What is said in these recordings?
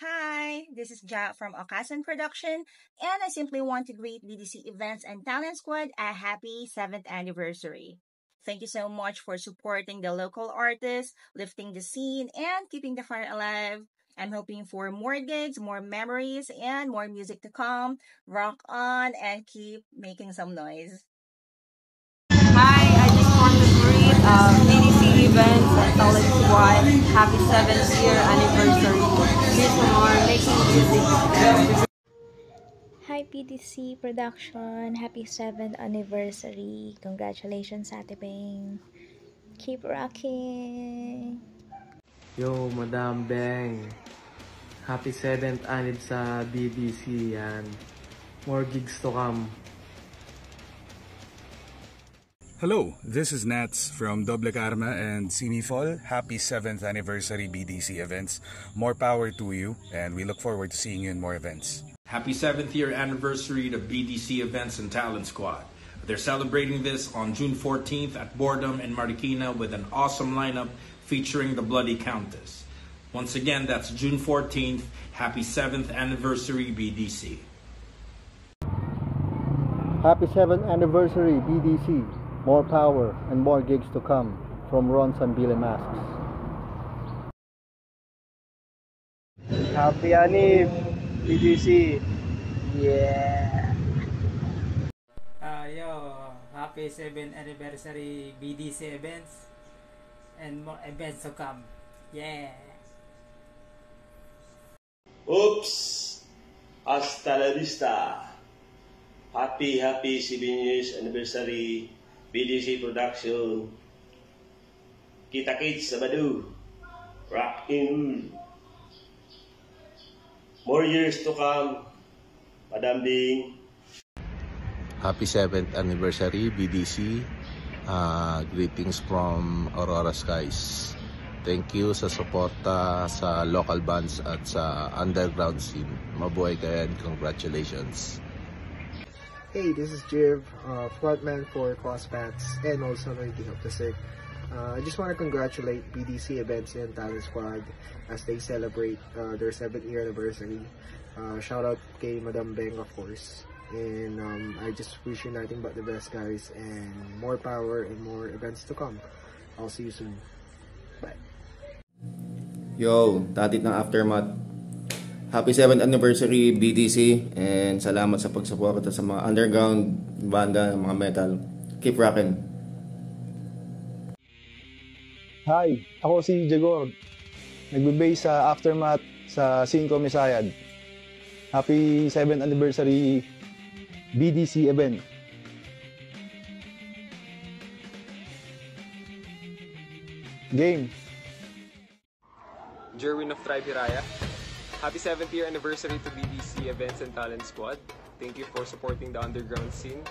Hi, this is Ja from Okasan Production, and I simply want to greet BDC Events and Talent Squad a happy 7th anniversary. Thank you so much for supporting the local artists, lifting the scene, and keeping the fire alive. I'm hoping for more gigs, more memories, and more music to come. Rock on and keep making some noise. Hi, I just want to greet BDC Events and Talent Squad. Happy 7th year anniversary. Here's more making music. Hi PTC Production, happy 7th anniversary. Congratulations Ate Beng. Keep rocking. Yo, Madam Beng. Happy 7th anid sa BDC yan. More gigs to come. Hello, this is Nats from Doble Karma and Sinifol. Happy 7th anniversary BDC events. More power to you, and we look forward to seeing you in more events. Happy 7th year anniversary to BDC Events and Talent Squad. They're celebrating this on June 14th at Boredom and Marikina with an awesome lineup featuring the Bloody Countess. Once again, that's June 14th. Happy 7th anniversary BDC. Happy 7th anniversary BDC. More power and more gigs to come from Ron Sanbile Masks. Happy Anib BDC. Yeah. Happy 7th anniversary BDC events and more events to come. Yeah. Oops. Hasta la vista. Happy 7 years anniversary BDC Production. Kita-kits sa Badu. Rock in. More years to come. Madam Bing. Happy 7th anniversary BDC. Greetings from Aurora Skies. Thank you sa suporta sa local bands at sa underground scene. Mabuhay kayo and congratulations. Hey, this is Jiv, frontman for Crosspaths and also Anointing of the Sick. I just want to congratulate BDC Events and Talent Squad as they celebrate their 7th year anniversary. Shout out kay Madam Beng, of course. And I just wish you nothing but the best, guys, and more power and more events to come. I'll see you soon. Bye. Yo, tatit ng Aftermath. Happy 7th anniversary BDC and salamat sa pagsuporta sa mga underground banda, mga metal. Keep rockin'. Hi, ako si Jagor. Nagbe-base sa Aftermath sa Cinco Mesayad. Happy 7th anniversary BDC event. Game. Jerwin of Tribe Hiraya. Happy 7th year anniversary to BDC Events and Talent Squad. Thank you for supporting the underground scene.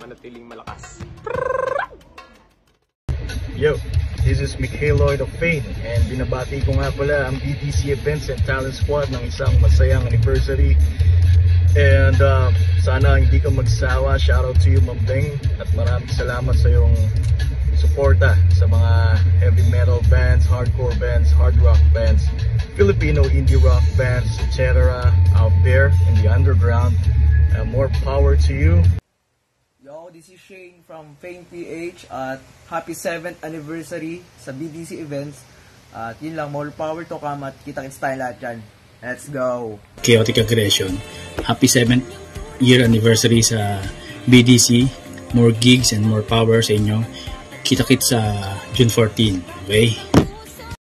Manatiling malakas. Yo, this is Mikhail Lloyd of Fame and binabati ko nga pala ang BDC Events and Talent Squad ng isang masayang anniversary. And sana hindi ka magsawa. Shoutout to you, Ma'am Beng, at maraming salamat sa iyong suporta sa mga heavy metal bands, hardcore bands, hard rock bands, Filipino indie rock bands, etc. out there in the underground. More power to you. Yo, this is Shane from Fame PH at happy 7th anniversary sa BDC Events. At yun lang, more power to come at kita-kits tayo lahat dyan. Let's go! Chaotic Aggression. Happy 7th year anniversary sa BDC. More gigs and more power sa inyo. Kita-kits sa June 14. Okay?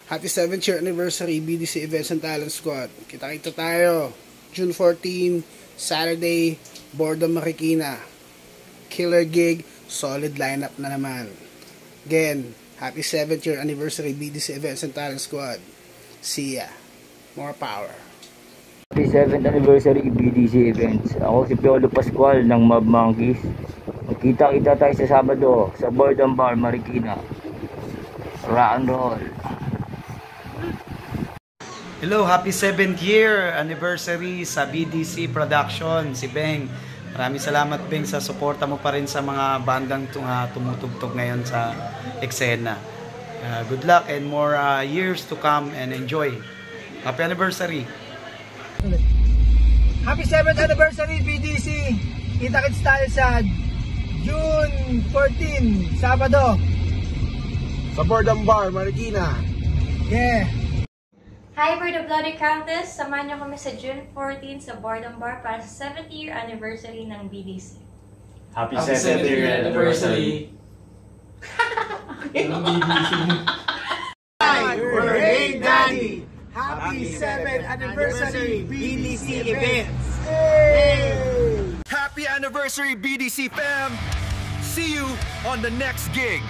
Happy 7th year anniversary BDC Events and Talent Squad. Kita-kita tayo. June 14, Saturday, Boredom Marikina. Killer gig, solid lineup na naman. Again, happy 7th year anniversary BDC Events and Talent Squad. See ya. More power. Happy 7th anniversary BDC Events. Ako si Piolo Pascual ng Mob Monkeys. Magkita-kita tayo sa Sabado sa Boredom Bar, Marikina. Rock and roll. Hello, happy 7th year anniversary sa BDC Production, si Beng. Maraming salamat, Beng, sa suporta mo pa rin sa mga bandang tumutugtog ngayon sa eksena. Good luck and more years to come and enjoy. Happy anniversary! Happy 7th anniversary BDC! Kita-kits tayo sa June 14, Sabado. Sa Boredom Bar, Marikina. Yeah! Hi, for the Bloody Countess! Samahan niyo kami sa June 14 sa Boredom Bar para sa 7th year anniversary ng BDC. Happy 7th year anniversary! Hi, we're Hey Daddy! Happy 7th anniversary BDC events! Hey! Happy anniversary BDC fam! See you on the next gig!